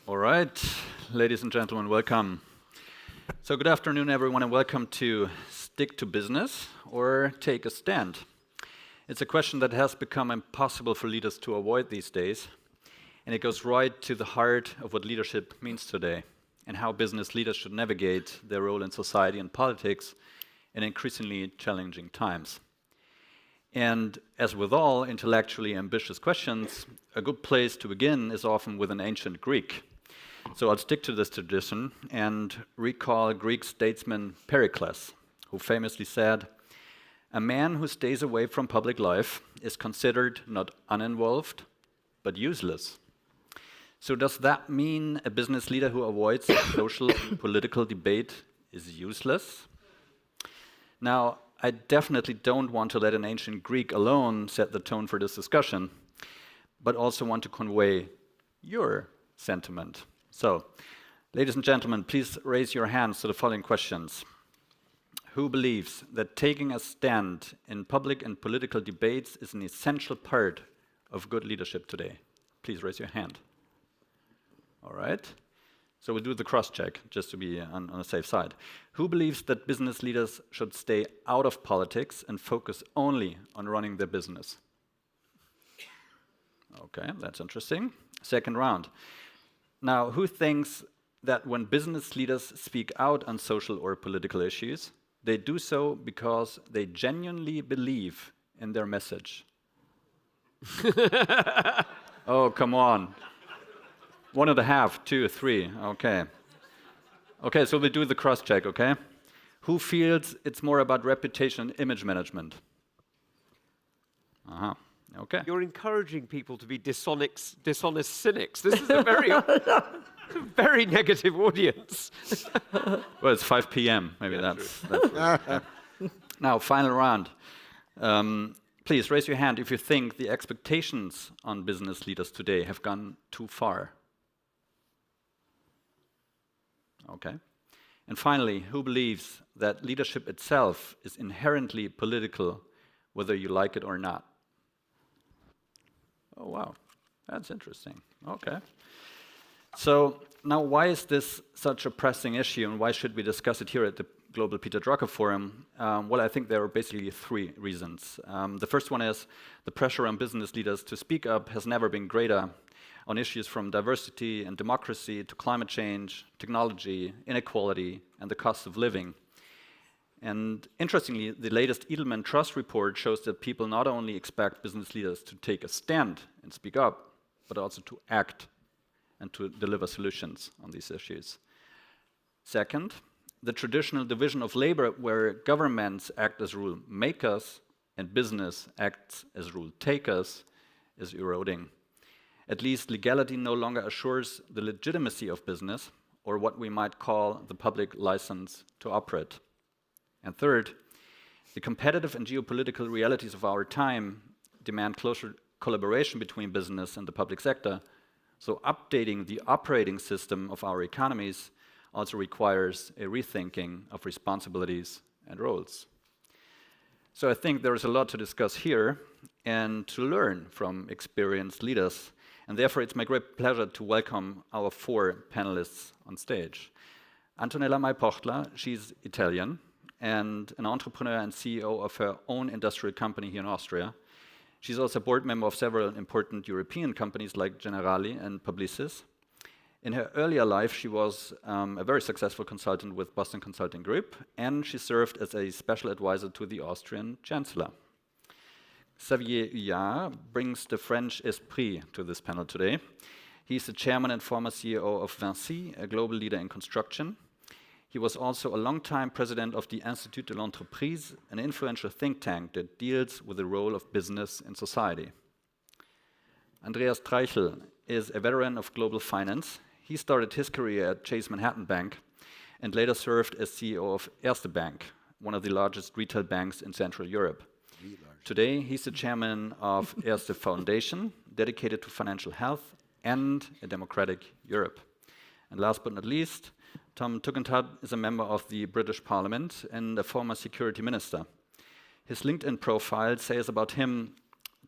All right, ladies and gentlemen, welcome. So good afternoon, everyone, and welcome to Stick to Business or Take a Stand. It's a question that has become impossible for leaders to avoid these days, and it goes right to the heart of what leadership means today and how business leaders should navigate their role in society and politics in increasingly challenging times. And as with all intellectually ambitious questions, a good place to begin is often with an ancient Greek. So I'll stick to this tradition and recall Greek statesman Pericles, who famously said, "A man who stays away from public life is considered not uninvolved, but useless." So does that mean a business leader who avoids social and political debate is useless? Now, I definitely don't want to let an ancient Greek alone set the tone for this discussion, but also want to convey your sentiment. So, ladies and gentlemen, please raise your hands to the following questions. Who believes that taking a stand in public and political debates is an essential part of good leadership today? Please raise your hand. All right. So we'll do the cross-check, just to be on the safe side. Who believes that business leaders should stay out of politics and focus only on running their business? Okay, that's interesting. Second round. Now, who thinks that when business leaders speak out on social or political issues, they do so because they genuinely believe in their message? Oh, come on. 1.5, 2, 3, okay. Okay, so we'll do the cross-check, okay? Who feels it's more about reputation and image management? Okay. You're encouraging people to be dishonest cynics. This is a very negative audience. Well, it's 5 p.m. Maybe that's Now, final round. Please raise your hand if you think the expectations on business leaders today have gone too far. Okay. And finally, who believes that leadership itself is inherently political, whether you like it or not? Oh, wow. That's interesting. Okay. So now, why is this such a pressing issue, and why should we discuss it here at the Global Peter Drucker Forum? Well, I think there are basically 3 reasons. The first one is the pressure on business leaders to speak up has never been greater on issues from diversity and democracy to climate change, technology, inequality, and the cost of living. And interestingly, the latest Edelman Trust report shows that people not only expect business leaders to take a stand and speak up, but also to act and to deliver solutions on these issues. Second, the traditional division of labor where governments act as rule makers and business acts as rule takers is eroding. At least legality no longer assures the legitimacy of business, or what we might call the public license to operate. And third, the competitive and geopolitical realities of our time demand closer collaboration between business and the public sector, so updating the operating system of our economies also requires a rethinking of responsibilities and roles. So I think there is a lot to discuss here and to learn from experienced leaders. And therefore, it's my great pleasure to welcome our 4 panelists on stage. Antonella Mei-Pochtler, she's Italian and an entrepreneur and CEO of her own industrial company here in Austria. She's also a board member of several important European companies like Generali and Publicis. In her earlier life, she was a very successful consultant with Boston Consulting Group, and she served as a special advisor to the Austrian Chancellor. Xavier Huillard brings the French esprit to this panel today. He's the chairman and former CEO of VINCI, a global leader in construction. He was also a long-time president of the Institut de l'Entreprise, an influential think tank that deals with the role of business in society. Andreas Treichl is a veteran of global finance. He started his career at Chase Manhattan Bank and later served as CEO of ERSTE Bank, one of the largest retail banks in Central Europe. Today, he's the chairman of ERSTE Foundation, dedicated to financial health and a democratic Europe. And last but not least, Tom Tugendhat is a member of the British Parliament and a former security minister. His LinkedIn profile says about him,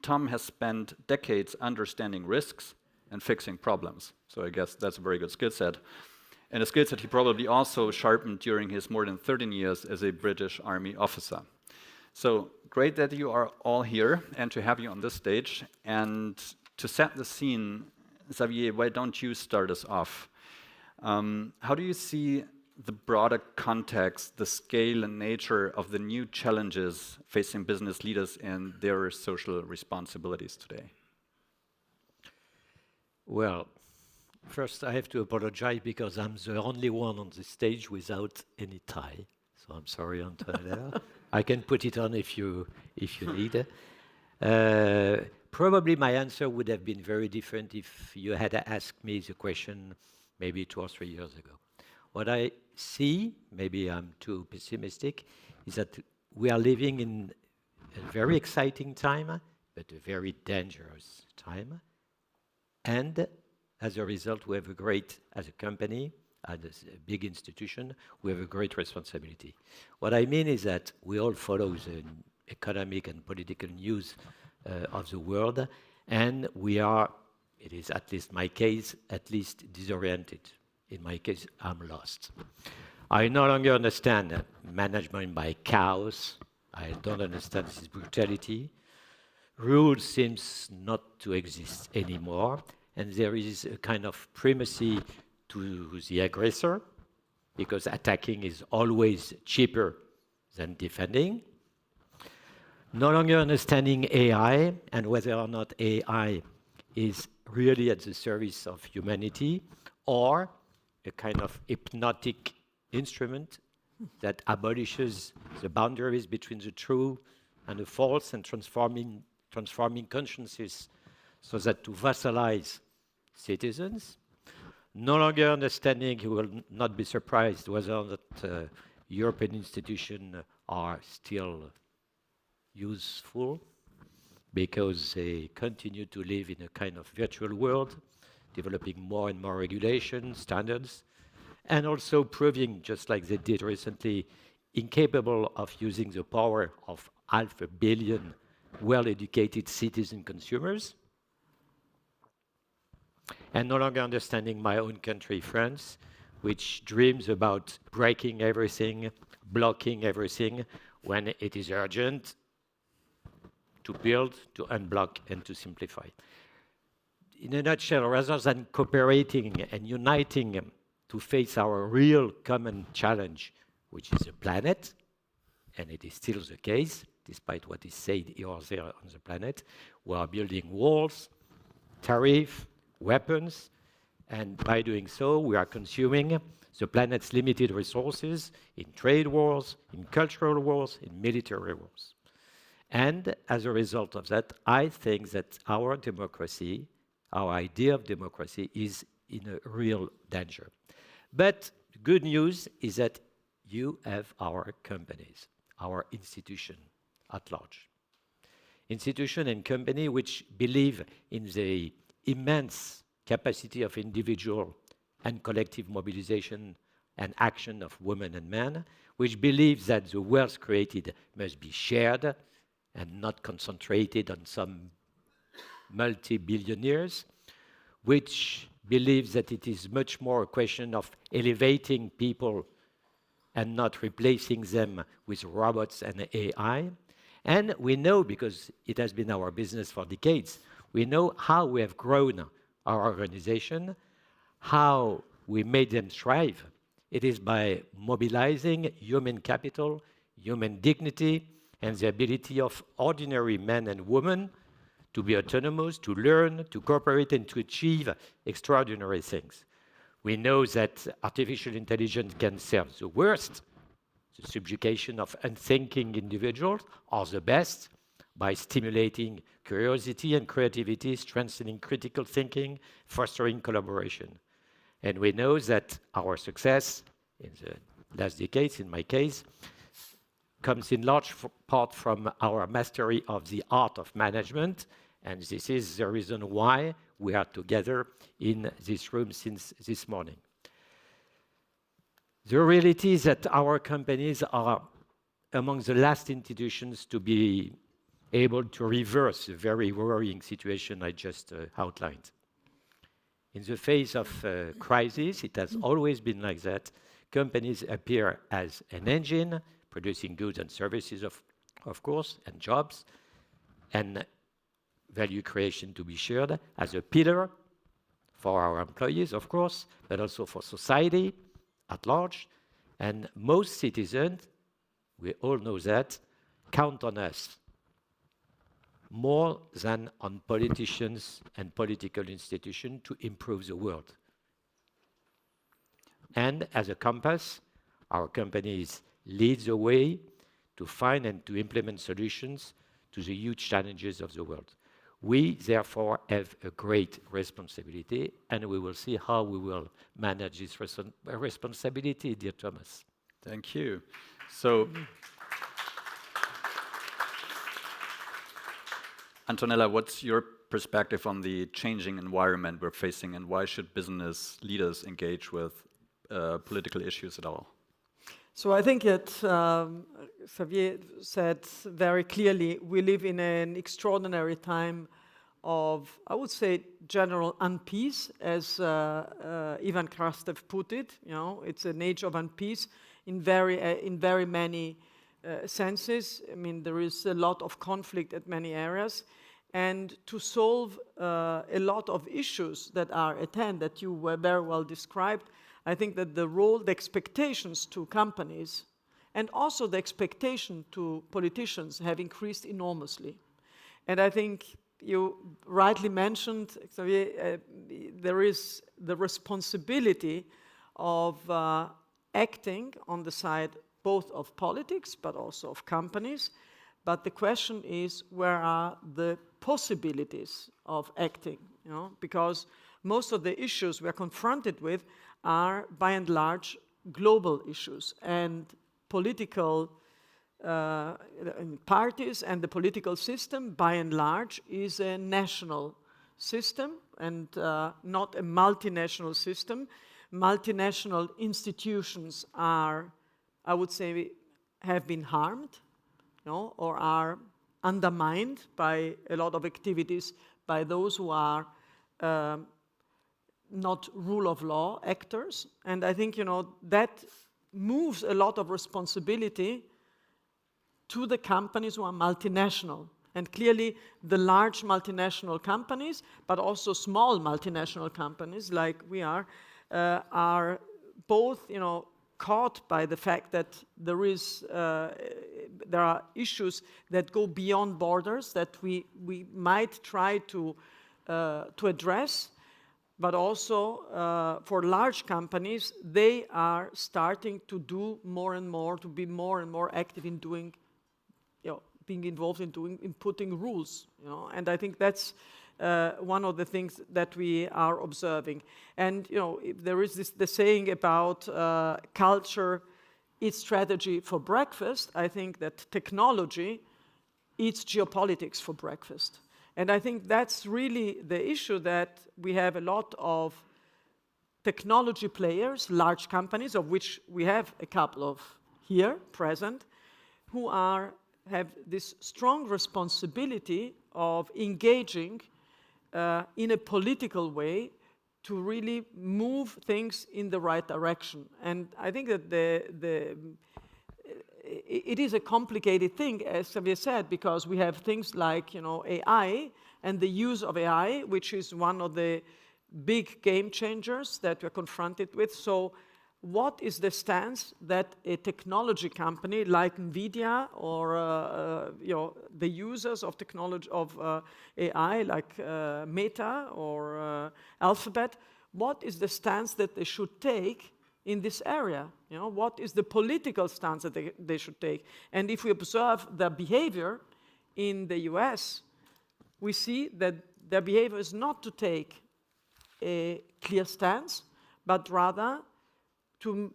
Tom has spent decades understanding risks, and fixing problems. So I guess that's a very good skill set. And a skill set he probably also sharpened during his more than 13 years as a British Army officer. So great that you are all here and to have you on this stage. And to set the scene, Xavier, why don't you start us off? How do you see the broader context, the scale and nature of the new challenges facing business leaders and their social responsibilities today? Well, first I have to apologize because I'm the only one on the stage without any tie. So I'm sorry, Antonella. I can put it on if you need. Probably my answer would have been very different if you had asked me the question maybe 2 or 3 years ago. What I see, maybe I'm too pessimistic, is that we are living in a very exciting time, but a very dangerous time. And as a result, we have a great, as a company, as a big institution, we have a great responsibility. What I mean is that we all follow the economic and political news of the world, and we are, it is at least my case, at least disoriented. In my case, I'm lost. I no longer understand management by chaos. I don't understand this brutality. Rule seems not to exist anymore, and there is a kind of primacy to the aggressor, because attacking is always cheaper than defending. No longer understanding AI and whether or not AI is really at the service of humanity or a kind of hypnotic instrument that abolishes the boundaries between the true and the false and transforming consciences so that to vassalize citizens. No longer understanding, you will not be surprised whether or not European institutions are still useful because they continue to live in a kind of virtual world, developing more and more regulations, standards, and also proving, just like they did recently, incapable of using the power of 500 million well-educated citizen consumers. And no longer understanding my own country, France, which dreams about breaking everything, blocking everything, when it is urgent to build, to unblock, and to simplify. In a nutshell, rather than cooperating and uniting to face our real common challenge, which is the planet, and it is still the case, despite what is said here or there on the planet, we are building walls, tariffs, weapons, and by doing so, we are consuming the planet's limited resources in trade wars, in cultural wars, in military wars. And as a result of that, I think that our democracy, our idea of democracy, is in a real danger. But the good news is that you have our companies, our institution at large. Institution and company which believe in the immense capacity of individual and collective mobilization and action of women and men, which believes that the wealth created must be shared and not concentrated on some multi-billionaires, which believes that it is much more a question of elevating people and not replacing them with robots and AI. And we know, because it has been our business for decades, we know how we have grown our organization, how we made them thrive. It is by mobilizing human capital, human dignity, and the ability of ordinary men and women to be autonomous, to learn, to cooperate, and to achieve extraordinary things. We know that artificial intelligence can serve the worst, the subjugation of unthinking individuals, or the best, by stimulating curiosity and creativity, strengthening critical thinking, fostering collaboration. And we know that our success in the last decades, in my case, comes in large part from our mastery of the art of management, and this is the reason why we are together in this room since this morning. The reality is that our companies are among the last institutions to be able to reverse the very worrying situation I just outlined. In the face of crisis, it has always been like that. Companies appear as an engine, producing goods and services, of course, and jobs, and value creation to be shared, as a pillar for our employees, of course, but also for society at large. And most citizens, we all know that, count on us more than on politicians and political institutions to improve the world. And as a compass, our companies lead the way to find and to implement solutions to the huge challenges of the world. We, therefore, have a great responsibility, and we will see how we will manage this responsibility, dear Thomas. Thank you. So, Antonella, what's your perspective on the changing environment we're facing, and why should business leaders engage with political issues at all? So I think that Xavier said very clearly, we live in an extraordinary time of, I would say, general unpeace, as Ivan Krastev put it. You know, it's an age of unpeace in very many senses. I mean, there is a lot of conflict at many areas, and to solve a lot of issues that are at hand, that you were very well described, I think that the role, the expectations to companies, and also the expectation to politicians have increased enormously. And I think you rightly mentioned, Xavier, there is the responsibility of acting on the side both of politics, but also of companies. But the question is, where are the possibilities of acting? You know, because most of the issues we are confronted with are, by and large, global issues, and political parties and the political system, by and large, is a national system and not a multinational system. Multinational institutions are, I would say, have been harmed, you know, or are undermined by a lot of activities by those who are not rule of law actors. And I think, you know, that moves a lot of responsibility to the companies who are multinational. And clearly the large multinational companies, but also small multinational companies like we are both, you know, caught by the fact that there are issues that go beyond borders that we might try to address. But also for large companies, they are starting to do more and more, to be more and more active in doing, you know, being involved in putting rules, you know. And I think that's one of the things that we are observing. And, you know, there is the saying about culture eats strategy for breakfast. I think that technology eats geopolitics for breakfast. And I think that's really the issue, that we have a lot of technology players, large companies, of which we have a couple of here present, who have this strong responsibility of engaging in a political way to really move things in the right direction. And I think that it is a complicated thing, as Xavier said, because we have things like, you know, AI and the use of AI, which is one of the big game changers that we're confronted with. So what is the stance that a technology company like NVIDIA or you know, the users of technology of AI like Meta or Alphabet, what is the stance that they should take in this area? You know, what is the political stance that they should take? And if we observe their behavior in the US, we see that their behavior is not to take a clear stance, but rather to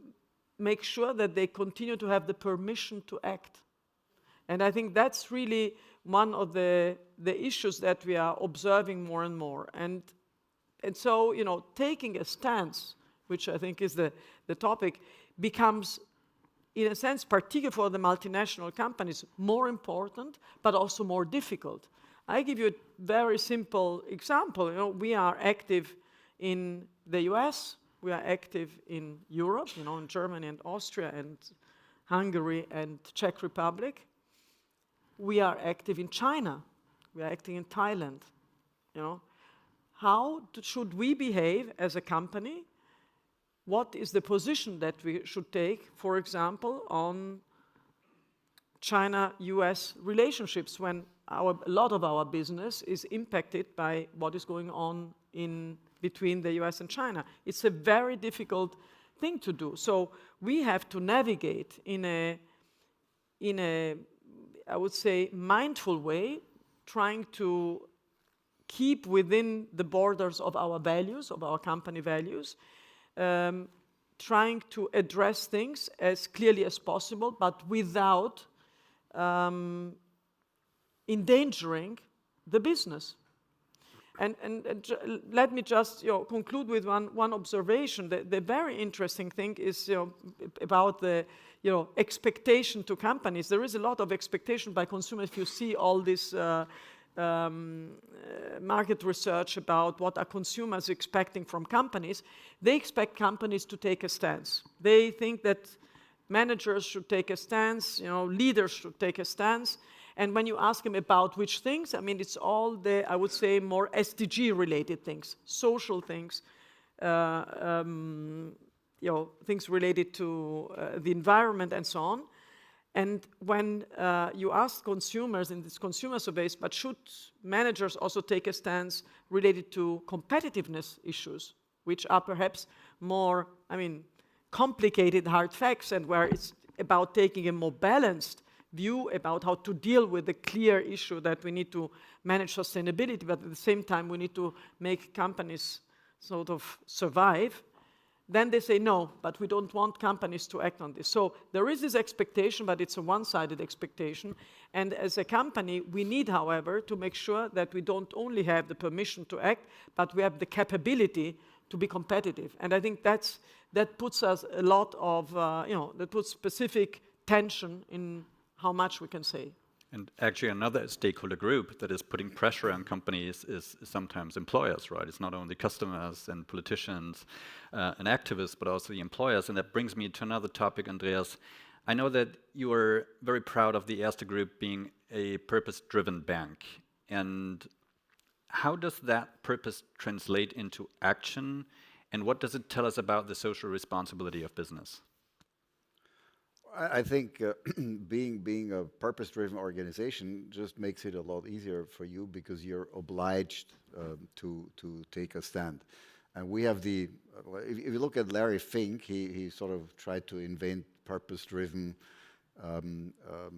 make sure that they continue to have the permission to act. And I think that's really one of the issues that we are observing more and more. And so, you know, taking a stance, which I think is the topic, becomes, in a sense, particularly for the multinational companies, more important, but also more difficult. I give you a very simple example. You know, we are active in the US, we are active in Europe, you know, in Germany and Austria and Hungary and Czech Republic. We are active in China. We are acting in Thailand, you know. How should we behave as a company? What is the position that we should take, for example, on China-US relationships when a lot of our business is impacted by what is going on in between the US and China? It's a very difficult thing to do. So we have to navigate in a I would say, mindful way, trying to keep within the borders of our values, of our company values, trying to address things as clearly as possible, but without endangering the business. And let me just conclude with one observation. The very interesting thing is about the expectation to companies. There is a lot of expectation by consumers. If you see all this market research about what are consumers expecting from companies, they expect companies to take a stance. They think that managers should take a stance, leaders should take a stance. And when you ask them about which things, I mean, it's all the, I would say, more SDG-related things, social things, things related to the environment and so on. And when you ask consumers in these consumer surveys, but should managers also take a stance related to competitiveness issues, which are perhaps more, complicated hard facts, and where it's about taking a more balanced view about how to deal with the clear issue that we need to manage sustainability, but at the same time we need to make companies sort of survive, then they say no, but we don't want companies to act on this. So there is this expectation, but it's a one-sided expectation. And as a company, we need, however, to make sure that we don't only have the permission to act, but we have the capability to be competitive. And I think that puts us a lot of, that puts specific tension in how much we can say. And actually another stakeholder group that is putting pressure on companies is sometimes employers, right? It's not only customers and politicians and activists, but also the employers. And that brings me to another topic, Andreas. I know that you are very proud of the ERSTE Group being a purpose-driven bank. And how does that purpose translate into action? And what does it tell us about the social responsibility of business? I think being a purpose-driven organization just makes it a lot easier for you because you're obliged to take a stand. And we have if you look at Larry Fink, he sort of tried to invent purpose-driven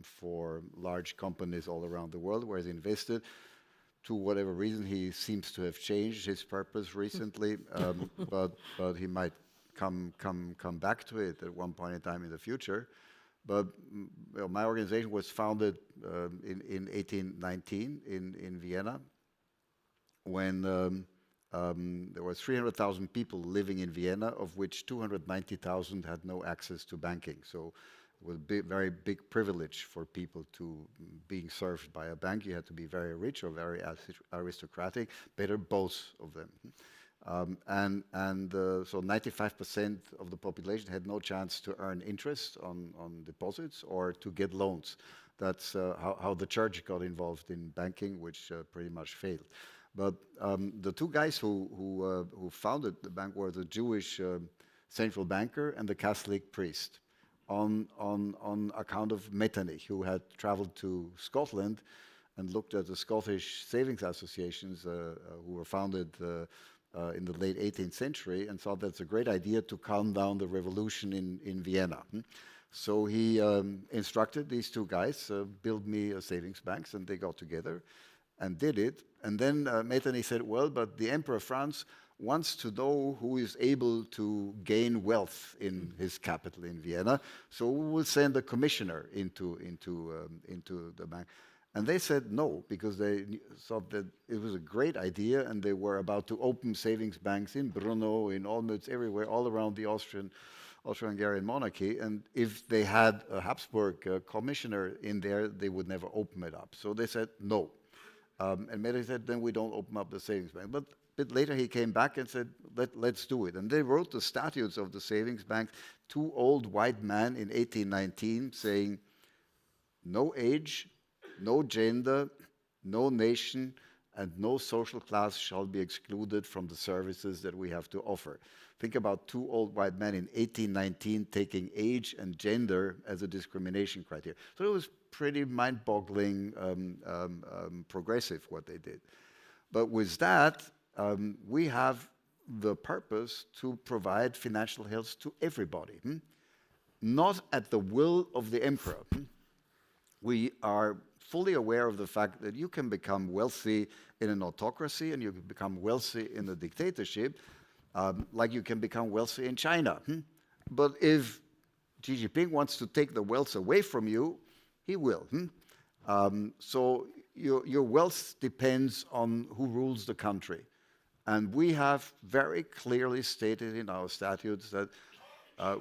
for large companies all around the world where he's invested. To whatever reason, he seems to have changed his purpose recently, but he might come back to it at one point in time in the future. But my organization was founded in 1819 in Vienna, when there were 300,000 people living in Vienna, of which 290,000 had no access to banking. So it was a very big privilege for people to being served by a bank. You had to be very rich or very aristocratic, better both of them. So 95% of the population had no chance to earn interest on deposits or to get loans. That's how the church got involved in banking, which pretty much failed. But the two guys who founded the bank were the Jewish central banker and the Catholic priest, on account of Metternich, who had traveled to Scotland and looked at the Scottish savings associations who were founded in the late 18th century, and thought that's a great idea to calm down the revolution in Vienna. So he instructed these two guys, build me a savings banks, and they got together and did it. And then Metternich said, well, but the Emperor of France wants to know who is able to gain wealth in his capital in Vienna, so we will send a commissioner into the bank. And they said no, because they thought that it was a great idea, and they were about to open savings banks in Brno, in Olmütz, everywhere, all around the Austro-Hungarian monarchy. And if they had a Habsburg commissioner in there, they would never open it up. So they said no. And Mary said, then we don't open up the savings bank. But a bit later he came back and said, let's do it. And they wrote the statutes of the savings bank, two old white men in 1819 saying, no age, no gender, no nation, and no social class shall be excluded from the services that we have to offer. Think about two old white men in 1819 taking age and gender as a discrimination criteria. So it was pretty mind-boggling, progressive what they did. But with that, we have the purpose to provide financial health to everybody, not at the will of the emperor. We are fully aware of the fact that you can become wealthy in an autocracy and you can become wealthy in a dictatorship, like you can become wealthy in China. But if Xi Jinping wants to take the wealth away from you, he will. So your wealth depends on who rules the country. And we have very clearly stated in our statutes that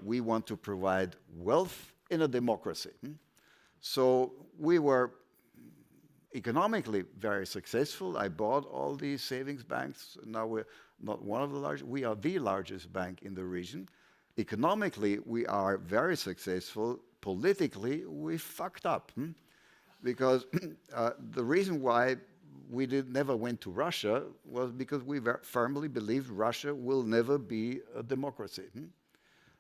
we want to provide wealth in a democracy. So we were economically very successful. I bought all these savings banks. Now we're not one of the largest, we are the largest bank in the region. Economically, we are very successful. Politically, we fucked up. Because the reason why we never went to Russia was because we firmly believed Russia will never be a democracy.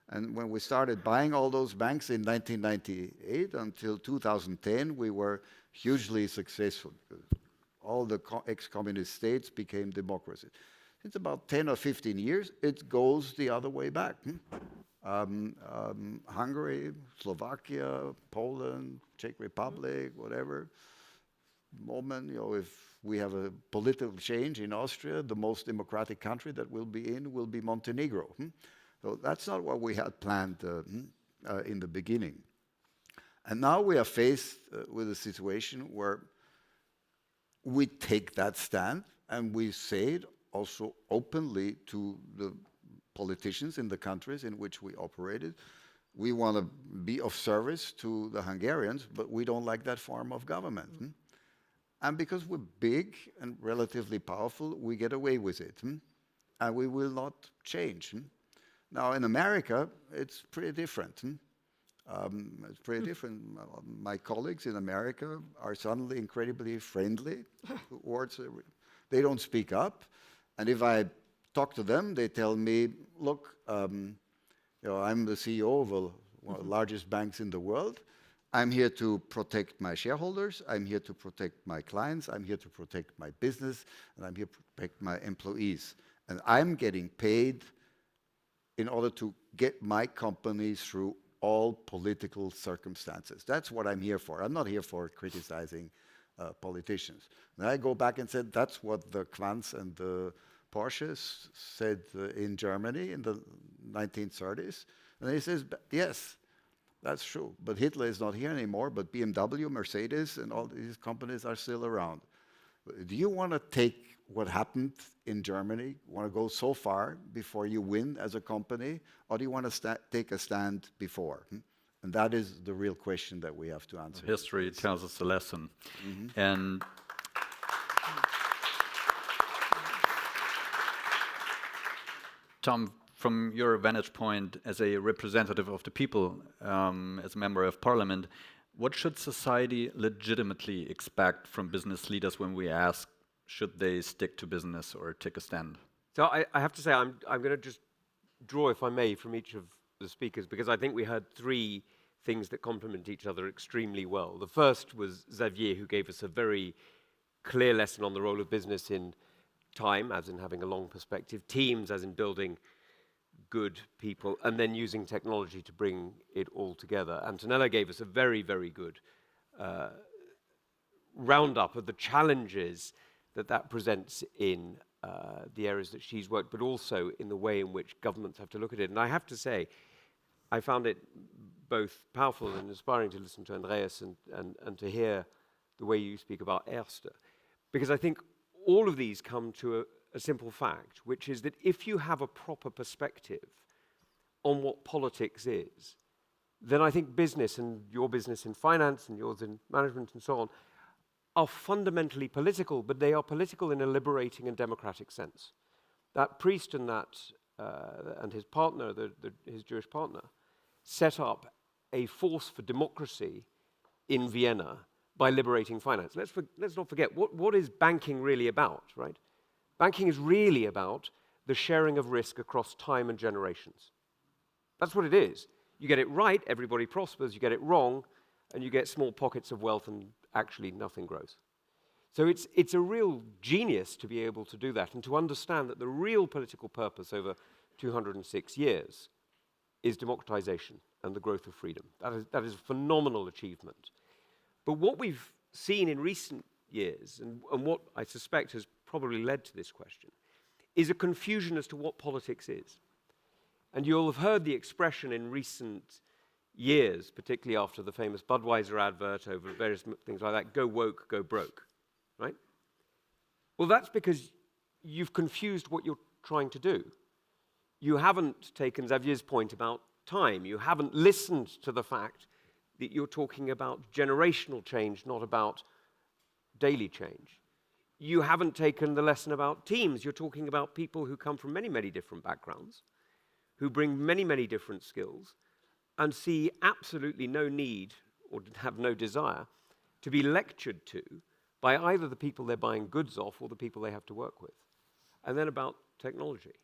And when we started buying all those banks in 1998 until 2010, we were hugely successful. All the ex-communist states became democracies. It's about 10 or 15 years, it goes the other way back. Hungary, Slovakia, Poland, Czech Republic, whatever. Moment, if we have a political change in Austria, the most democratic country that we'll be in will be Montenegro. So that's not what we had planned in the beginning. And now we are faced with a situation where we take that stand and we say it also openly to the politicians in the countries in which we operated. We want to be of service to the Hungarians, but we don't like that form of government. And because we're big and relatively powerful, we get away with it. And we will not change. Now, in America, it's pretty different. It's pretty different. My colleagues in America are suddenly incredibly friendly towards it. They don't speak up. And if I talk to them, they tell me, look, I'm the CEO of one of the largest banks in the world. I'm here to protect my shareholders. I'm here to protect my clients. I'm here to protect my business. And I'm here to protect my employees. And I'm getting paid in order to get my company through all political circumstances. That's what I'm here for. I'm not here for criticizing politicians. And I go back and said, that's what the Quants and the Porsches said in Germany in the 1930s. And he says, yes, that's true. But Hitler is not here anymore, but BMW, Mercedes, and all these companies are still around. Do you want to take what happened in Germany? Want to go so far before you win as a company? Or do you want to take a stand before? And that is the real question that we have to answer. History tells us a lesson. And Tom, from your vantage point as a representative of the people, as a member of parliament, what should society legitimately expect from business leaders when we ask, should they stick to business or take a stand? So I have to say, I'm going to just draw, if I may, from each of the speakers, because I think we heard three things that complement each other extremely well. The first was Xavier, who gave us a very clear lesson on the role of business in time, as in having a long perspective, teams, as in building good people, and then using technology to bring it all together. Antonella gave us a very, very good roundup of the challenges that presents in the areas that she's worked, but also in the way in which governments have to look at it. And I have to say, I found it both powerful and inspiring to listen to Andreas and to hear the way you speak about ERSTE, because I think all of these come to a simple fact, which is that if you have a proper perspective on what politics is, then I think business, and your business in finance and yours in management and so on, are fundamentally political, but they are political in a liberating and democratic sense. That priest and his partner, his Jewish partner, set up a force for democracy in Vienna by liberating finance. Let's not forget, what is banking really about, right? Banking is really about the sharing of risk across time and generations. That's what it is. You get it right, everybody prospers. You get it wrong, and you get small pockets of wealth and actually nothing grows. So it's a real genius to be able to do that and to understand that the real political purpose over 206 years is democratization and the growth of freedom. That is a phenomenal achievement. But what we've seen in recent years, and what I suspect has probably led to this question, is a confusion as to what politics is. And you'll have heard the expression in recent years, particularly after the famous Budweiser advert over various things like that, go woke, go broke, right? Well, that's because you've confused what you're trying to do. You haven't taken Xavier's point about time. You haven't listened to the fact that you're talking about generational change, not about daily change. You haven't taken the lesson about teams. You're talking about people who come from many, many different backgrounds, who bring many, many different skills, and see absolutely no need or have no desire to be lectured to by either the people they're buying goods off or the people they have to work with. And then about technology.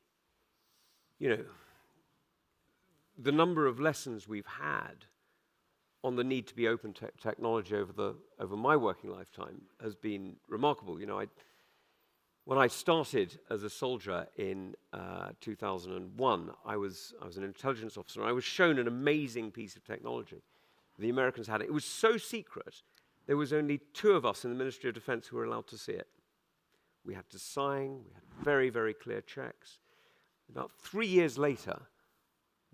You know, the number of lessons we've had on the need to be open to technology over my working lifetime has been remarkable. You know, when I started as a soldier in 2001, I was an intelligence officer, and I was shown an amazing piece of technology. The Americans had it. It was so secret, there was only 2 of us in the Ministry of Defense who were allowed to see it. We had to sign, we had very, very clear checks. About 3 years later,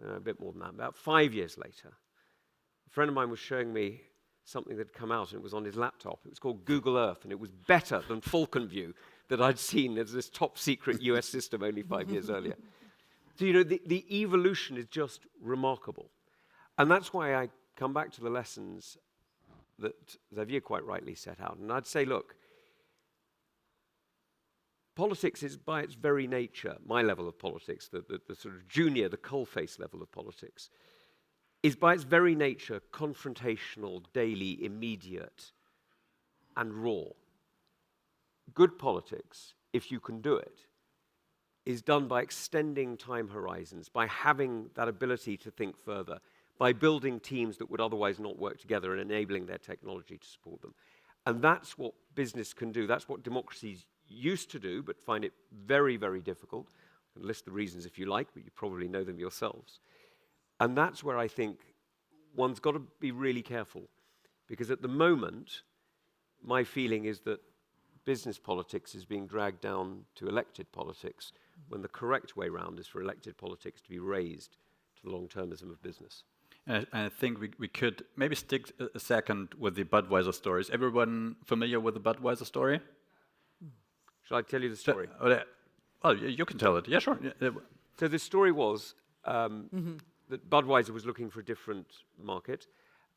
a bit more than that, about 5 years later, a friend of mine was showing me something that had come out, and it was on his laptop. It was called Google Earth, and it was better than Falcon View that I'd seen as this top secret US system only 5 years earlier. So, you know, the evolution is just remarkable. And that's why I come back to the lessons that Xavier quite rightly set out. And I'd say, look, politics is by its very nature, my level of politics, the sort of junior, the coalface level of politics, is by its very nature confrontational, daily, immediate, and raw. Good politics, if you can do it, is done by extending time horizons, by having that ability to think further, by building teams that would otherwise not work together and enabling their technology to support them. And that's what business can do. That's what democracies used to do, but find it very, very difficult. You can list the reasons if you like, but you probably know them yourselves. And that's where I think one's got to be really careful, because at the moment, my feeling is that business politics is being dragged down to elected politics, when the correct way round is for elected politics to be raised to the long-termism of business. And I think we could maybe stick a second with the Budweiser story. Is everyone familiar with the Budweiser story? Shall I tell you the story? Well, you can tell it. Yeah, sure. So the story was that Budweiser was looking for a different market,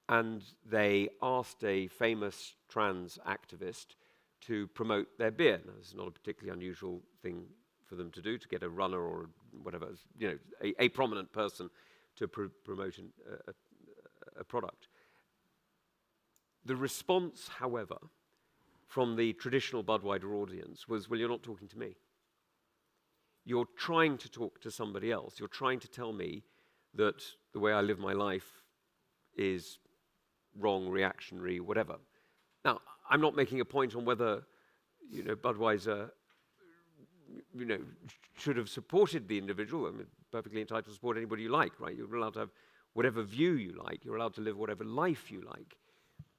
and they asked a famous trans activist to promote their beer. Now, this is not a particularly unusual thing for them to do, to get a runner or whatever, you know, a prominent person to promote a product. The response, however, from the traditional Budweiser audience was, well, you're not talking to me. You're trying to talk to somebody else. You're trying to tell me that the way I live my life is wrong, reactionary, whatever. Now, I'm not making a point on whether, you know, Budweiser, you know, should have supported the individual. I mean, perfectly entitled to support anybody you like, right? You're allowed to have whatever view you like. You're allowed to live whatever life you like.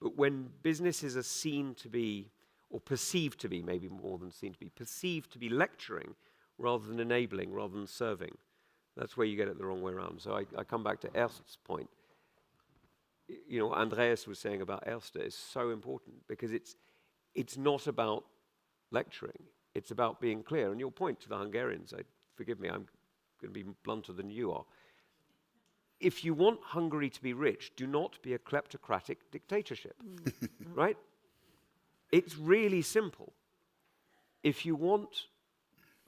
But when businesses are seen to be, or perceived to be, maybe more than seen to be, perceived to be lecturing rather than enabling, rather than serving, that's where you get it the wrong way around. So I come back to ERSTE's point. You know, Andreas was saying about ERSTE is so important, because it's not about lecturing. It's about being clear. And your point to the Hungarians, forgive me, I'm going to be blunter than you are. If you want Hungary to be rich, do not be a kleptocratic dictatorship, right? It's really simple. If you want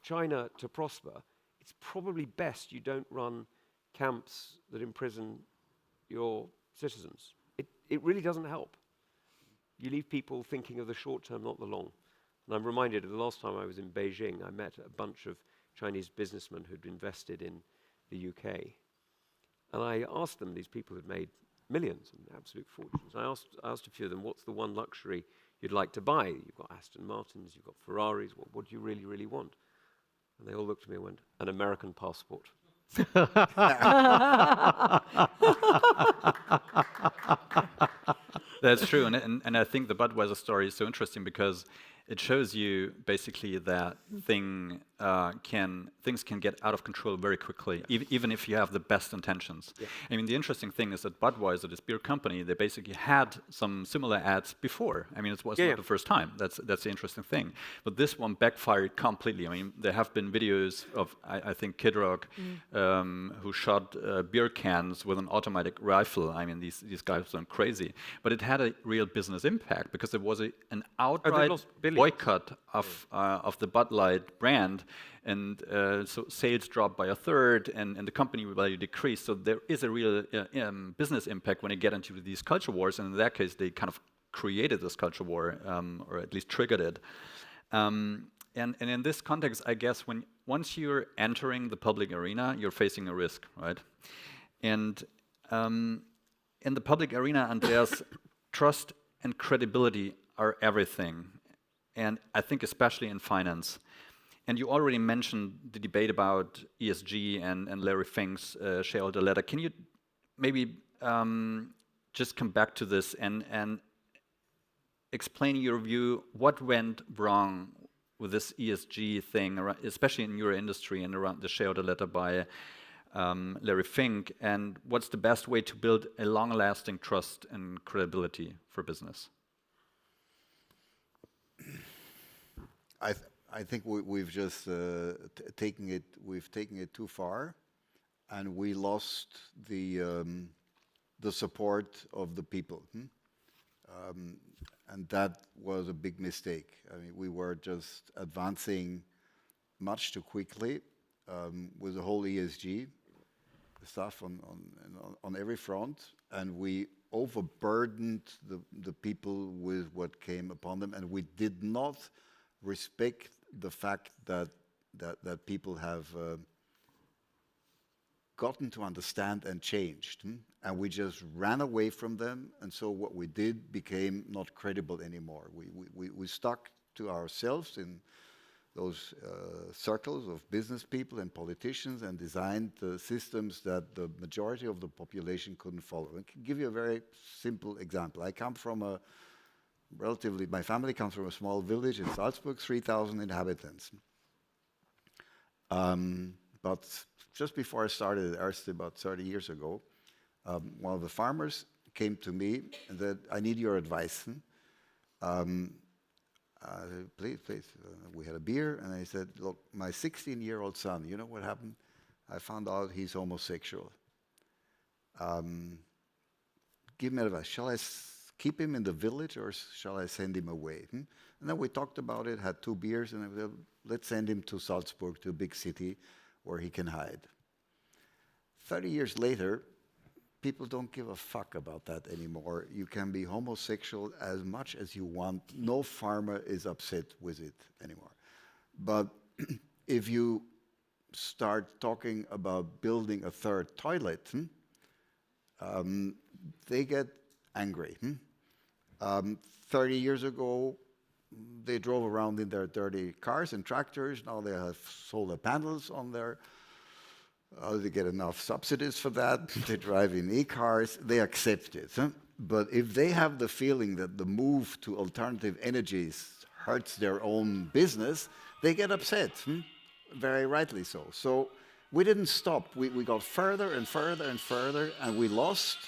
China to prosper, it's probably best you don't run camps that imprison your citizens. It really doesn't help. You leave people thinking of the short term, not the long. And I'm reminded of the last time I was in Beijing, I met a bunch of Chinese businessmen who'd invested in the UK. And I asked them, these people had made millions and absolute fortunes. I asked a few of them, what's the one luxury you'd like to buy? You've got Aston Martins, you've got Ferraris, what do you really, really want? And they all looked at me and went, an American passport. That's true, and I think the Budweiser story is so interesting because it shows you basically that things can get out of control very quickly, even if you have the best intentions. Yeah. I mean, the interesting thing is that Budweiser, this beer company, they basically had some similar ads before. I mean, it was not the first time. That's the interesting thing. But this one backfired completely. I mean, there have been videos of, I think, Kid Rock, who shot beer cans with an automatic rifle. I mean, these guys went crazy. But it had a real business impact because it was an outright boycott of the Bud Light brand, and so sales dropped by a third, and the company value decreased. So there is a real business impact when you get into these culture wars, and in that case, they kind of created this culture war, or at least triggered it. And in this context, I guess once you're entering the public arena, you're facing a risk, right? And in the public arena, Andreas, trust and credibility are everything. And I think especially in finance. And you already mentioned the debate about ESG and Larry Fink's shareholder letter. Can you maybe just come back to this and explain your view, what went wrong with this ESG thing, especially in your industry and around the shareholder letter by Larry Fink, and what's the best way to build a long-lasting trust and credibility for business? I think we've just taken it too far, and we lost the support of the people, and that was a big mistake. I mean, we were just advancing much too quickly with the whole ESG stuff on every front, and we overburdened the people with what came upon them, and we did not respect the fact that people have gotten to understand and changed, and we just ran away from them, and so what we did became not credible anymore. We stuck to ourselves in those circles of business people and politicians and designed systems that the majority of the population couldn't follow. I can give you a very simple example. My family comes from a small village in Salzburg, 3,000 inhabitants. But just before I started at ERSTE about 30 years ago, one of the farmers came to me and said, I need your advice. Please. We had a beer, and I said, look, my 16-year-old son, you know what happened? I found out he's homosexual. Give me advice. Shall I keep him in the village, or shall I send him away? And then we talked about it, had 2 beers, and I said, let's send him to Salzburg, to a big city where he can hide. 30 years later, people don't give a fuck about that anymore. You can be homosexual as much as you want. No farmer is upset with it anymore. But if you start talking about building a 3rd toilet, they get angry. 30 years ago, they drove around in their dirty cars and tractors. Now they have solar panels on their... they get enough subsidies for that. They drive in e-cars. They accept it. But if they have the feeling that the move to alternative energies hurts their own business, they get upset. Very rightly so. So we didn't stop. We got further and further and further, and we lost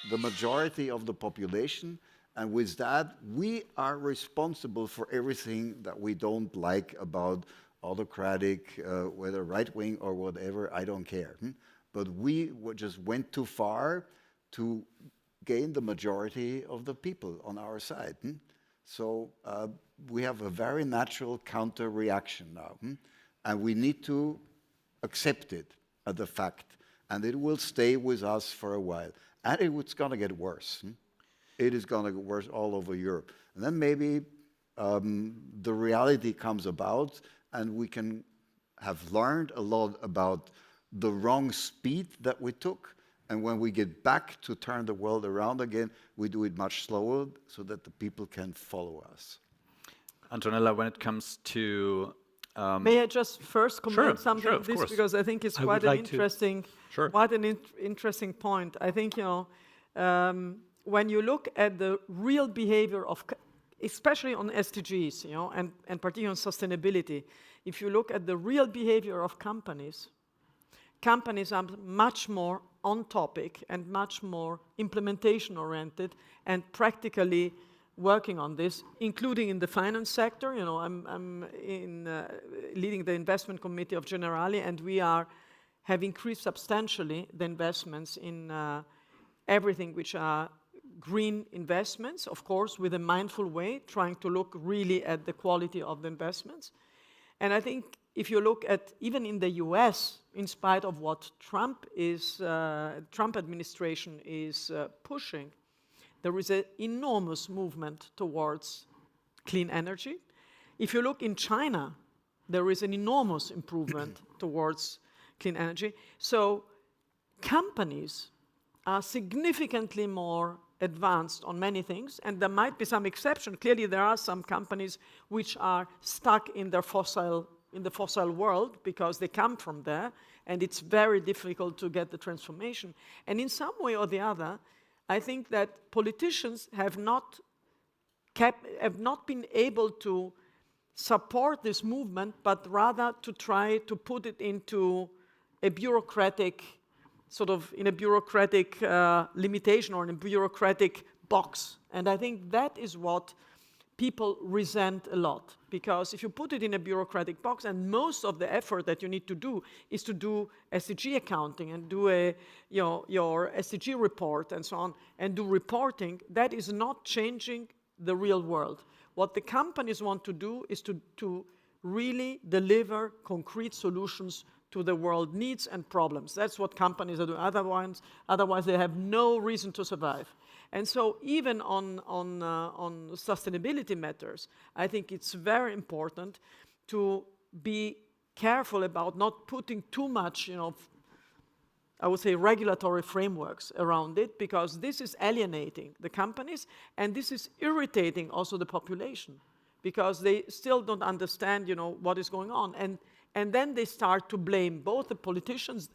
the majority of the population. And with that, we are responsible for everything that we don't like about autocratic, whether right-wing or whatever, I don't care. But we just went too far to gain the majority of the people on our side. So we have a very natural counter reaction now. And we need to accept it as a fact. And it will stay with us for a while. And it's going to get worse. It is going to get worse all over Europe. And then maybe the reality comes about, and we can have learned a lot about the wrong speed that we took. And when we get back to turn the world around again, we do it much slower so that the people can follow us. Antonella, when it comes to... May I just first comment something sure, on this, course. because I think it's I quite would an like to. interesting, Sure. quite an interesting point. I think, when you look at the real behavior of, especially on SDGs, and particularly on sustainability, if you look at the real behavior of companies are much more on topic and much more implementation oriented and practically working on this, including in the finance sector. I'm leading the investment committee of Generali, and we have increased substantially the investments in everything which are green investments, of course, with a mindful way, trying to look really at the quality of the investments. And I think if you look at, even in the US, in spite of what Trump administration is pushing, there is an enormous movement towards clean energy. If you look in China, there is an enormous improvement towards clean energy. So companies are significantly more advanced on many things, and there might be some exception. Clearly, there are some companies which are stuck in the fossil world because they come from there, and it's very difficult to get the transformation. And in some way or the other, I think that politicians have not been able to support this movement, but rather to try to put it into a bureaucratic, limitation or in a bureaucratic box. And I think that is what people resent a lot, because if you put it in a bureaucratic box, and most of the effort that you need to do is to do SDG accounting and do your SDG report and so on, and do reporting, that is not changing the real world. What the companies want to do is to really deliver concrete solutions to the world needs and problems. That's what companies are doing. Otherwise they have no reason to survive. And so even on sustainability matters, I think it's very important to be careful about not putting too much, I would say, regulatory frameworks around it, because this is alienating the companies, and this is irritating also the population, because they still don't understand, what is going on. And then they start to blame both the politicians.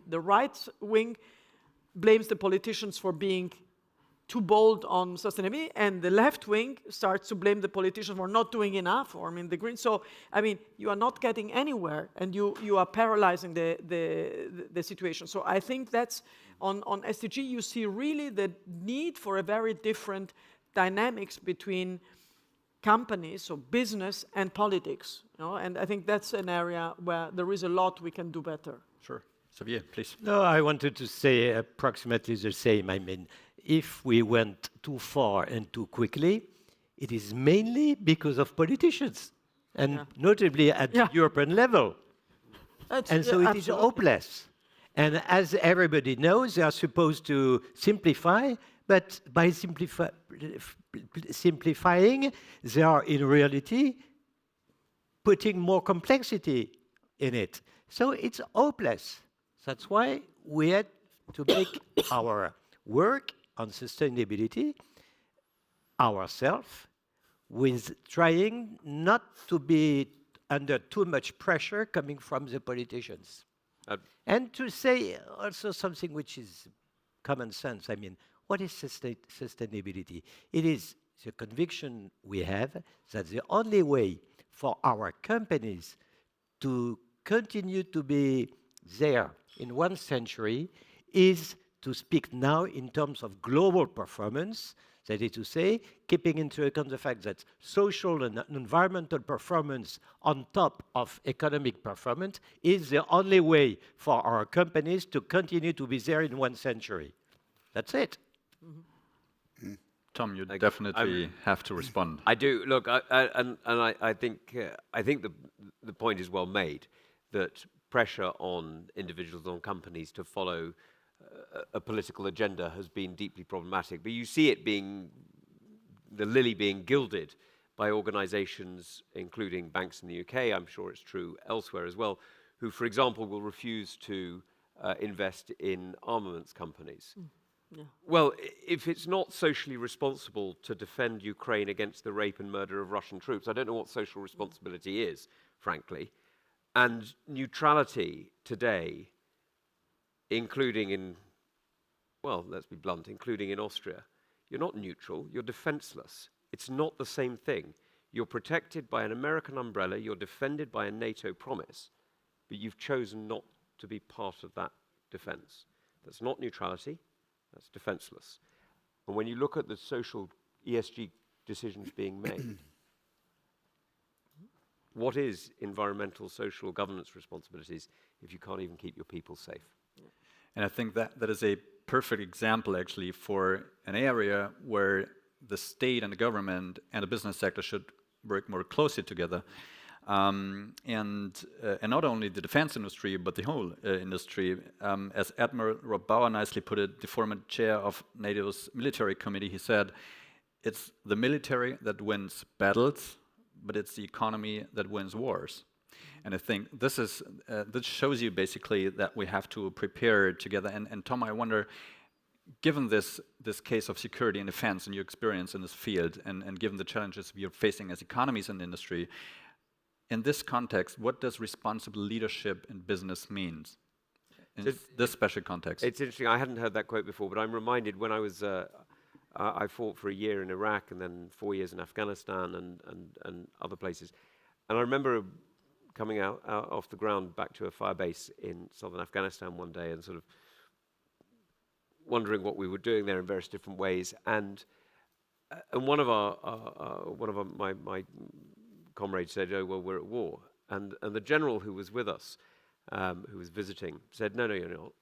The right wing blames the politicians for being too bold on sustainability, and the left wing starts to blame the politicians for not doing enough, or the Greens. So, you are not getting anywhere, and you are paralyzing the situation. So I think that's, on SDG, you see really the need for a very different dynamics between companies, so business and politics, and I think that's an area where there is a lot we can do better. Sure. Xavier, please. No, I wanted to say approximately the same. If we went too far and too quickly, it is mainly because of politicians, and notably at the European level. And so it is hopeless. And as everybody knows, they are supposed to simplify, but by simplifying, they are in reality putting more complexity in it. So it's hopeless. That's why we had to make our work on sustainability ourselves, with trying not to be under too much pressure coming from the politicians. And to say also something which is common sense. What is sustainability? It is the conviction we have that the only way for our companies to continue to be there in 1 century is to speak now in terms of global performance, that is to say, keeping into account the fact that social and environmental performance on top of economic performance is the only way for our companies to continue to be there in 1 century. That's it. Tom, you Like, definitely have to respond. I do. Look, I think the point is well made that pressure on individuals, on companies to follow a political agenda has been deeply problematic. But you see it being, the lily being gilded by organizations, including banks in the UK, I'm sure it's true elsewhere as well, who, for example, will refuse to invest in armaments companies. Yeah. Well, if it's not socially responsible to defend Ukraine against the rape and murder of Russian troops, I don't know what social responsibility is, frankly. And neutrality today, including in, well, let's be blunt, including in Austria, you're not neutral, you're defenseless. It's not the same thing. You're protected by an American umbrella, you're defended by a NATO promise, but you've chosen not to be part of that defense. That's not neutrality. That's defenseless. And when you look at the social ESG decisions being made, what is environmental, social, governance responsibilities if you can't even keep your people safe? And I think that is a perfect example, actually, for an area where the state and the government and the business sector should work more closely together. And not only the defense industry, but the whole industry. As Admiral Rob Bauer nicely put it, the former chair of NATO's military committee, he said, it's the military that wins battles, but it's the economy that wins wars. And I think this shows you basically that we have to prepare together. And Tom, I wonder, given this case of security and defense and your experience in this field, and given the challenges we are facing as economies and industry, in this context, what does responsible leadership in business mean in this special context? It's interesting. I hadn't heard that quote before, but I'm reminded when I was, I fought for a year in Iraq and then 4 years in Afghanistan and other places. And I remember coming out off the ground back to a fire base in southern Afghanistan one day and sort of wondering what we were doing there in various different ways. And one of my comrades said, "Oh, well, we're at war." And the general who was with us, who was visiting, said, "No, you're not.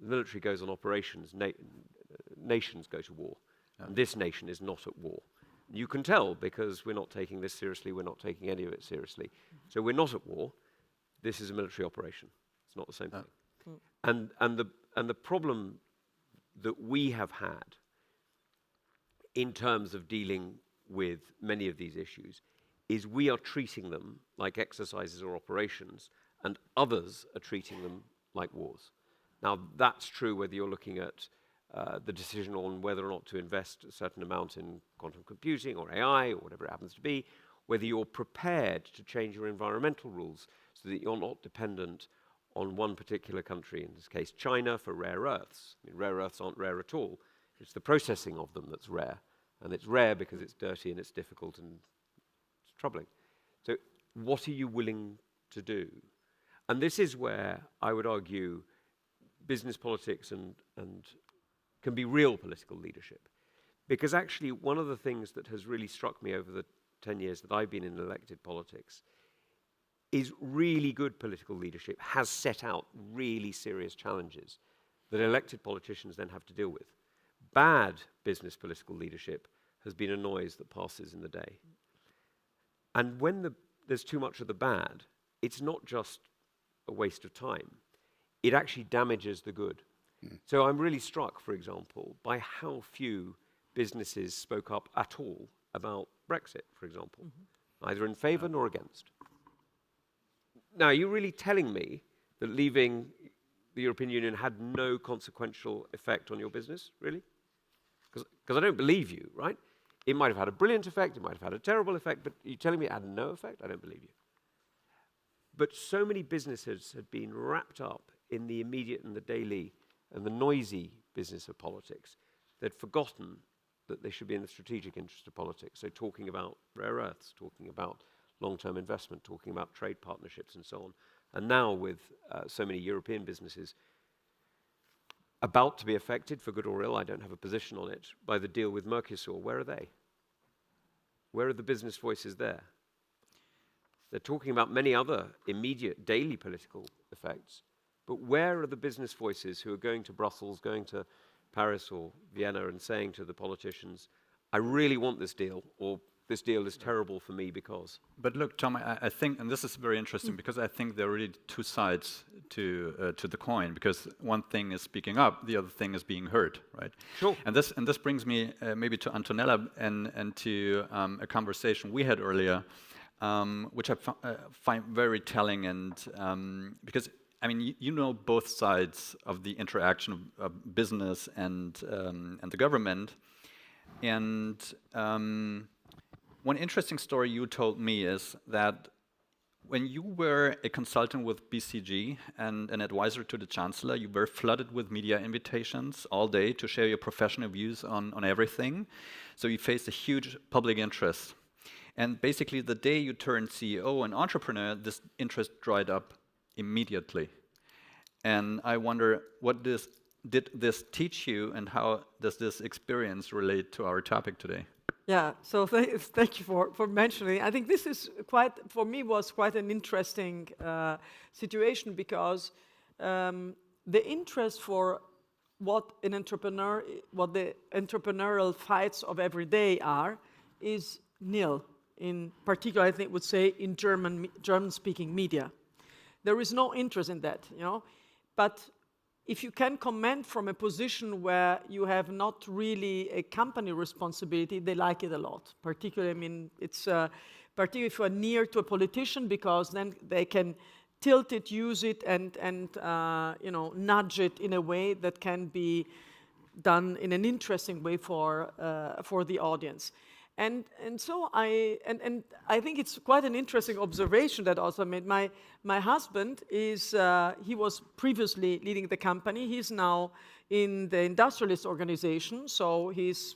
The military goes on operations. Nations go to war. Yeah. And this nation is not at war. You can tell because we're not taking this seriously. We're not taking any of it seriously. So we're not at war. This is a military operation. It's not the same thing." And the problem that we have had in terms of dealing with many of these issues is we are treating them like exercises or operations, and others are treating them like wars. Now, that's true whether you're looking at the decision on whether or not to invest a certain amount in quantum computing or AI or whatever it happens to be, whether you're prepared to change your environmental rules so that you're not dependent on one particular country, in this case China, for rare earths. I mean, rare earths aren't rare at all. It's the processing of them that's rare. And it's rare because it's dirty and it's difficult and it's troubling. So what are you willing to do? And this is where I would argue business politics and can be real political leadership. Because actually one of the things that has really struck me over the 10 years that I've been in elected politics is really good political leadership has set out really serious challenges that elected politicians then have to deal with. Bad business political leadership has been a noise that passes in the day. And when there's too much of the bad, it's not just a waste of time. It actually damages the good. So I'm really struck, for example, by how few businesses spoke up at all about Brexit, for example, either in favor nor against. Now, are you really telling me that leaving the European Union had no consequential effect on your business, really? Because I don't believe you, right? It might have had a brilliant effect, it might have had a terrible effect, but you're telling me it had no effect? I don't believe you. But so many businesses had been wrapped up in the immediate and the daily and the noisy business of politics, they'd forgotten that they should be in the strategic interest of politics. So talking about rare earths, talking about long-term investment, talking about trade partnerships and so on. And now with so many European businesses about to be affected, for good or ill, I don't have a position on it, by the deal with Mercosur, where are they? Where are the business voices there? They're talking about many other immediate daily political effects, but where are the business voices who are going to Brussels, going to Paris or Vienna and saying to the politicians, I really want this deal, or this deal is terrible for me because. But look, Tom, I think, and this is very interesting because I think there are really two sides to the coin. Because one thing is speaking up, the other thing is being heard, right? Sure. And this brings me maybe to Antonella and to a conversation we had earlier, which I find very telling, and because I mean you know both sides of the interaction of business and the government, and. One interesting story you told me is that when you were a consultant with BCG and an advisor to the Chancellor, you were flooded with media invitations all day to share your professional views on everything. So you faced a huge public interest. And basically the day you turned CEO and entrepreneur, this interest dried up immediately. And I wonder, did this teach you, and how does this experience relate to our topic today? Yeah, so thank you for mentioning. I think this is for me, was quite an interesting situation, because the interest for what the entrepreneurial fights of every day are, is nil. In particular, I think would say in German-speaking media. There is no interest in that, you know. But if you can comment from a position where you have not really a company responsibility, they like it a lot. Particularly, I mean, it's particularly if you are near to a politician, because then they can tilt it, use it, and you know, nudge it in a way that can be done in an interesting way for the audience. And so I think it's quite an interesting observation that also made. My husband is he was previously leading the company. He's now in the industrialist organization, so he's,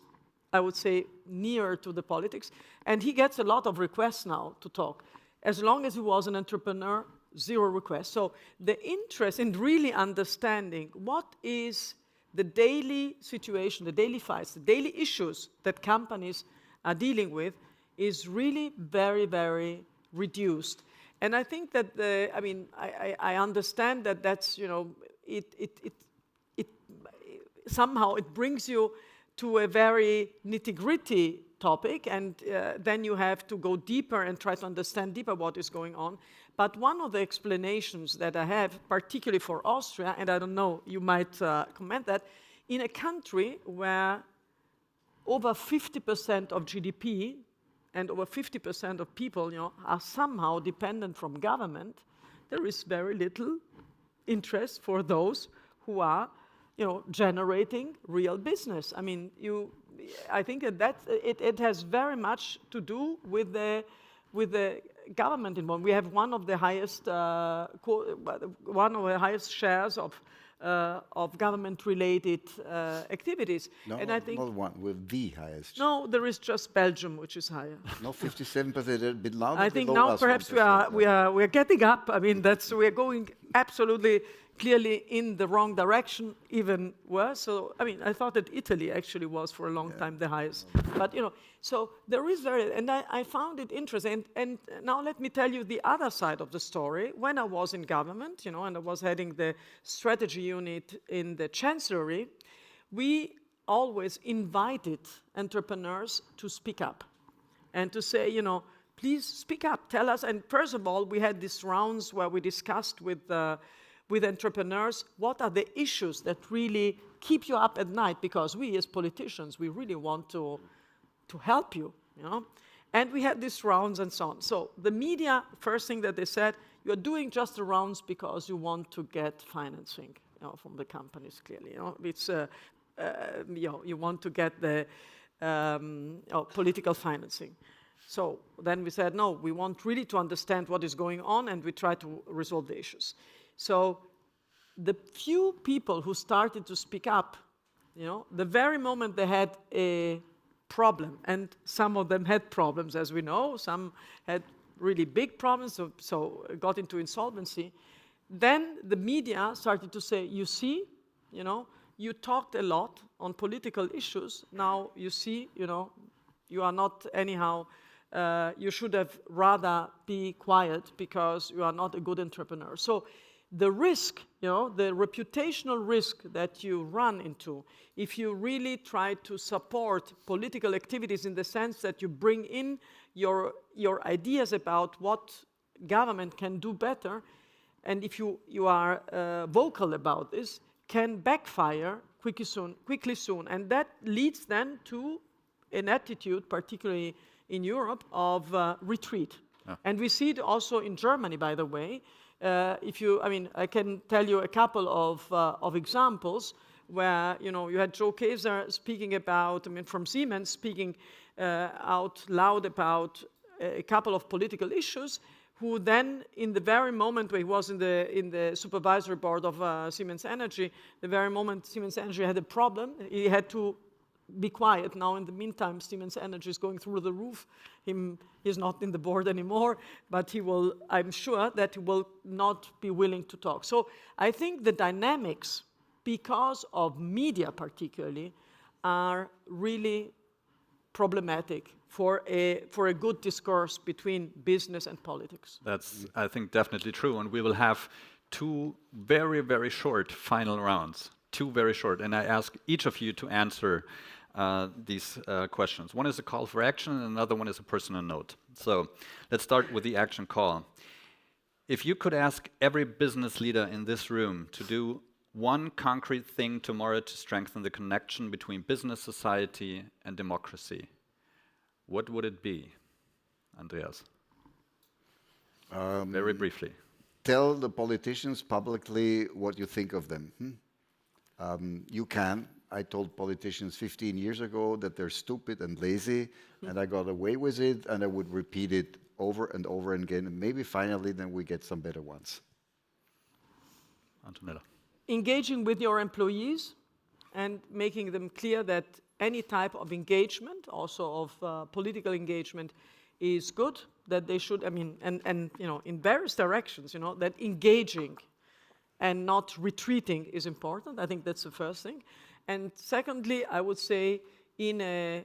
I would say, near to the politics, and he gets a lot of requests now to talk. As long as he was an entrepreneur, 0 requests. So the interest in really understanding what is the daily situation, the daily fights, the daily issues that companies are dealing with is really very, very reduced. And I think that I understand that that's, you know, it somehow it brings you to a very nitty-gritty topic, and then you have to go deeper and try to understand deeper what is going on. But one of the explanations that I have, particularly for Austria, and I don't know, you might comment that, in a country where over 50% of GDP and over 50% of people, you know, are somehow dependent from government, there is very little interest for those who are, you know, generating real business. I mean, I think that it has very much to do with the government involvement. We have one of the highest shares of government-related activities. No, and I think not one, with the highest. No, there is just Belgium, which is higher. No, 57%, a bit louder. I think now perhaps we are getting up. I mean, we are going absolutely clearly in the wrong direction, even worse. So, I mean, I thought that Italy actually was for a long time the highest. But, you know, so there is and I found it interesting. And now let me tell you the other side of the story. When I was in government, you know, and I was heading the strategy unit in the Chancellery, we always invited entrepreneurs to speak up and to say, you know, please speak up, tell us. And first of all, we had these rounds where we discussed with entrepreneurs, what are the issues that really keep you up at night? Because we, as politicians, we really want to help you, you know? And we had these rounds and so on. So the media, first thing that they said, you're doing just the rounds because you want to get financing, you know, from the companies, clearly. You know, it's, you know, you want to get the political financing. So then we said, no, we want really to understand what is going on, and we try to resolve the issues. So the few people who started to speak up, you know, the very moment they had a problem, and some of them had problems, as we know, some had really big problems, so got into insolvency, then the media started to say, you see, you know, you talked a lot on political issues, now you see, you know, you are not anyhow, you should have rather be quiet because you are not a good entrepreneur. So the risk, the reputational risk that you run into if you really try to support political activities in the sense that you bring in your ideas about what government can do better, and if you are vocal about this, can backfire quickly soon. And that leads then to an attitude, particularly in Europe, of retreat. And we see it also in Germany, by the way. I can tell you a couple of examples where, you had Joe Kaeser speaking about, from Siemens, speaking out loud about a couple of political issues, who then, in the very moment where he was in the supervisory board of Siemens Energy, the very moment Siemens Energy had a problem, he had to be quiet. Now, in the meantime, Siemens Energy is going through the roof. He's not in the board anymore, but I'm sure that he will not be willing to talk. So I think the dynamics, because of media particularly, are really problematic for a good discourse between business and politics. That's, I think, definitely true. And we will have 2 very, very short final rounds. 2 very short. And I ask each of you to answer these questions. One is a call for action, and another one is a personal note. So let's start with the action call. If you could ask every business leader in this room to do one concrete thing tomorrow to strengthen the connection between business, society, and democracy, what would it be, Andreas? Very briefly. Tell the politicians publicly what you think of them. You can. I told politicians 15 years ago that they're stupid and lazy, and I got away with it, and I would repeat it over and over again, and maybe finally then we get some better ones. Antonella. Engaging with your employees and making them clear that any type of engagement, also of political engagement, is good, that they should, in various directions, that engaging and not retreating is important. I think that's the first thing. And secondly, I would say, in a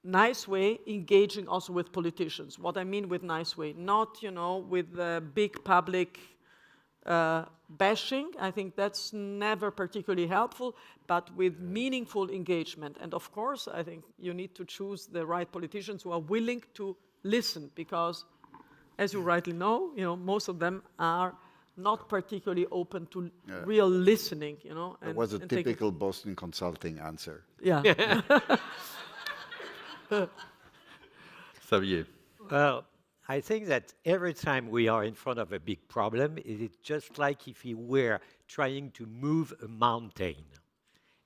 nice way, engaging also with politicians. What I mean with nice way, not, with big public bashing. I think that's never particularly helpful, but with meaningful engagement. And of course, I think you need to choose the right politicians who are willing to listen, because, as you rightly know, most of them are not particularly open to real listening, It was a typical Boston Consulting answer. Yeah. Xavier. Well, I think that every time we are in front of a big problem, it is just like if we were trying to move a mountain.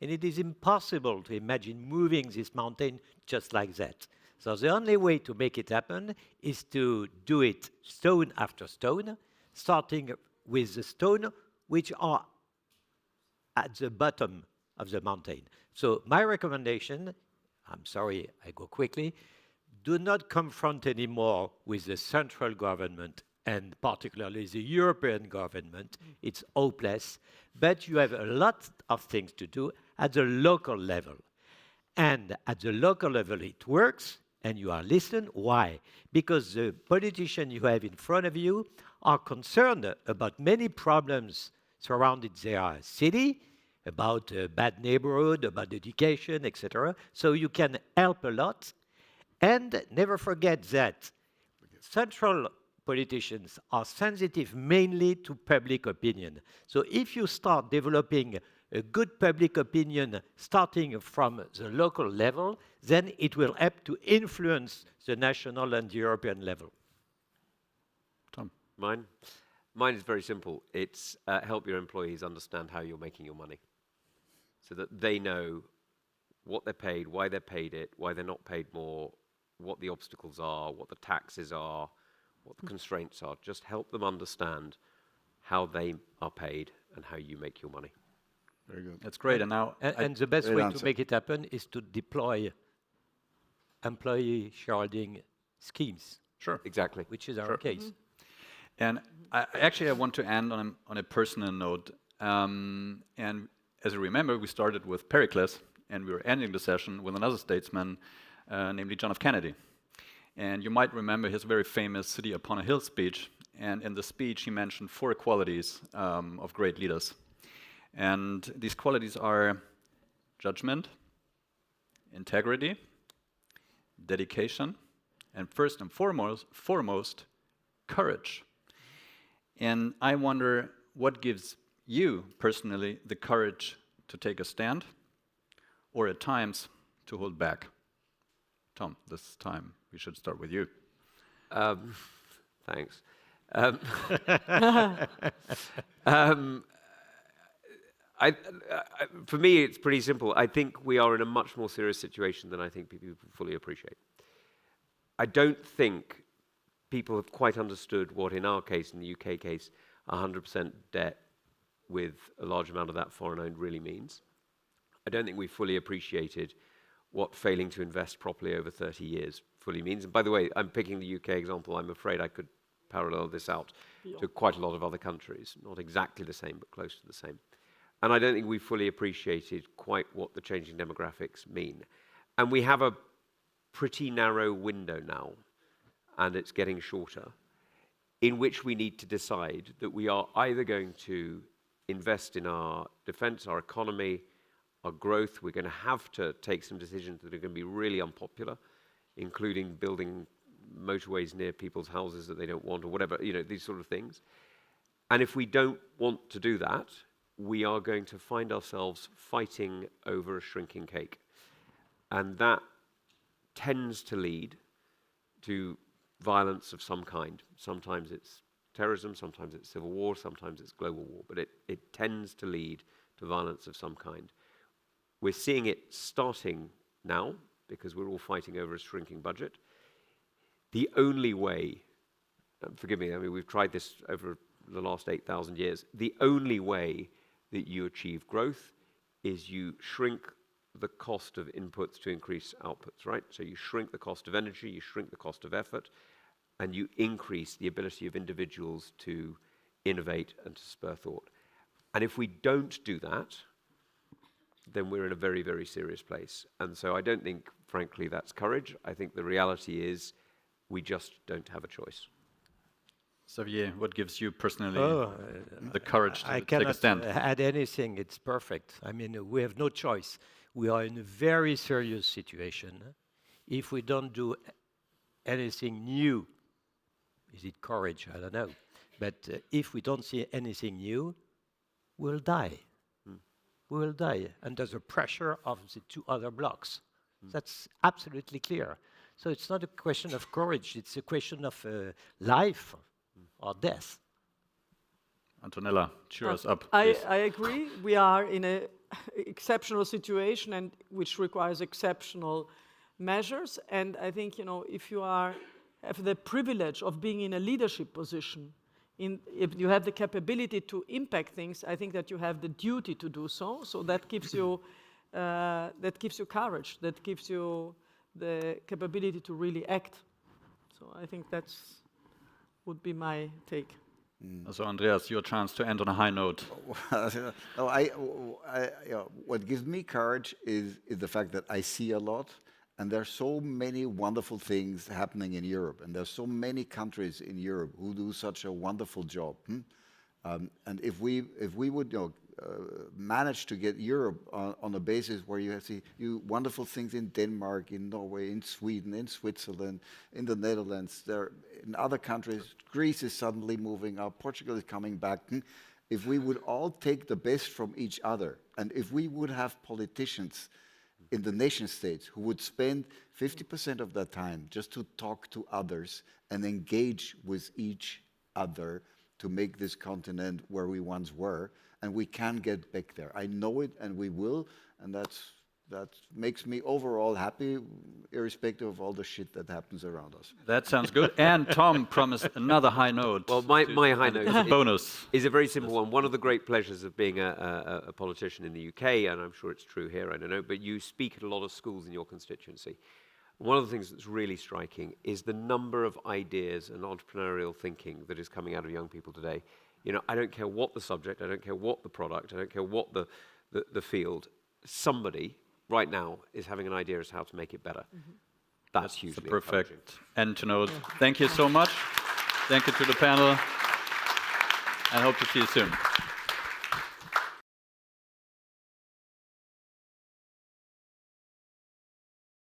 And it is impossible to imagine moving this mountain just like that. So the only way to make it happen is to do it stone after stone, starting with the stone which are at the bottom of the mountain. So my recommendation, I'm sorry, I go quickly, do not confront anymore with the central government and particularly the European government. It's hopeless, but you have a lot of things to do at the local level. And at the local level it works, and you are listening. Why? Because the politicians you have in front of you are concerned about many problems surrounding their city, about bad neighborhood, about education, etc. So you can help a lot. And never forget that central politicians are sensitive mainly to public opinion. So if you start developing a good public opinion starting from the local level, then it will help to influence the national and European level. Tom. Mine is very simple. It's help your employees understand how you're making your money, so that they know what they're paid, why they're paid it, why they're not paid more, what the obstacles are, what the taxes are, what the constraints are. Just help them understand how they are paid and how you make your money. Very good. That's great. And now, And the best Great way answer. to make it happen is to deploy employee shareholding schemes, sure. Exactly. which is our case. And I want to end on a personal note. And as you remember, we started with Pericles, and we were ending the session with another statesman, namely John F. Kennedy. And you might remember his very famous City Upon a Hill speech and in the speech he mentioned 4 qualities of great leaders. And these qualities are judgment, integrity, dedication, and first and foremost, courage. And I wonder what gives you personally the courage to take a stand, or at times to hold back? Tom, this time we should start with you. Thanks. For me, it's pretty simple. I think we are in a much more serious situation than I think people fully appreciate. I don't think people have quite understood what, in our case, in the UK case, 100% debt with a large amount of that foreign-owned really means. I don't think we fully appreciated what failing to invest properly over 30 years fully means. And by the way, I'm picking the UK example. I'm afraid I could parallel this out to quite a lot of other countries. Not exactly the same, but close to the same. And I don't think we fully appreciated quite what the changing demographics mean. And we have a pretty narrow window now, and it's getting shorter, in which we need to decide that we are either going to invest in our defense, our economy, our growth. We're going to have to take some decisions that are going to be really unpopular, including building motorways near people's houses that they don't want, or whatever, these sort of things. And if we don't want to do that, we are going to find ourselves fighting over a shrinking cake. And that tends to lead to violence of some kind. Sometimes it's terrorism, sometimes it's civil war, sometimes it's global war, but it tends to lead to violence of some kind. We're seeing it starting now, because we're all fighting over a shrinking budget. The only way, forgive me, I mean, we've tried this over the last 8,000 years, the only way that you achieve growth is you shrink the cost of inputs to increase outputs, right? So you shrink the cost of energy, you shrink the cost of effort, and you increase the ability of individuals to innovate and to spur thought. And if we don't do that, then we're in a very, very serious place. And so I don't think, frankly, that's courage. I think the reality is we just don't have a choice. Xavier, what gives you personally the courage to I take a stand? cannot add anything. It's perfect. I mean, we have no choice. We are in a very serious situation. If we don't do anything new, is it courage? I don't know. But if we don't see anything new, we'll die. We will die under the pressure of the 2 other blocks. That's absolutely clear. So it's not a question of courage. It's a question of life or death. Antonella, cheer us up. I please. agree. We are in an exceptional situation, and which requires exceptional measures. And I think, if you have the privilege of being in a leadership position, if you have the capability to impact things, I think that you have the duty to do so. So that gives you courage. That gives you the capability to really act. So I think would be my take. So Andreas, your chance to end on a high note. What gives me courage is the fact that I see a lot. And there are so many wonderful things happening in Europe, and there are so many countries in Europe who do such a wonderful job. And if we would manage to get Europe on a basis where you see wonderful things in Denmark, in Norway, in Sweden, in Switzerland, in the Netherlands, in other countries, Greece is suddenly moving up, Portugal is coming back. If we would all take the best from each other, and if we would have politicians in the nation states who would spend 50% of their time just to talk to others and engage with each other to make this continent where we once were, and we can get back there. I know it, and we will, and that makes me overall happy, irrespective of all the shit that happens around us. That sounds good. And Tom promised another high note. Well, my high note is a bonus. Is a very simple one. One of the great pleasures of being a politician in the UK, and I'm sure it's true here, I don't know, but you speak at a lot of schools in your constituency. One of the things that's really striking is the number of ideas and entrepreneurial thinking that is coming out of young people today. I don't care what the subject, I don't care what the product, I don't care what the field, somebody right now is having an idea as to how to make it better. That's hugely perfect end to note. Thank you so much. Thank you to the panel, and hope to see you soon.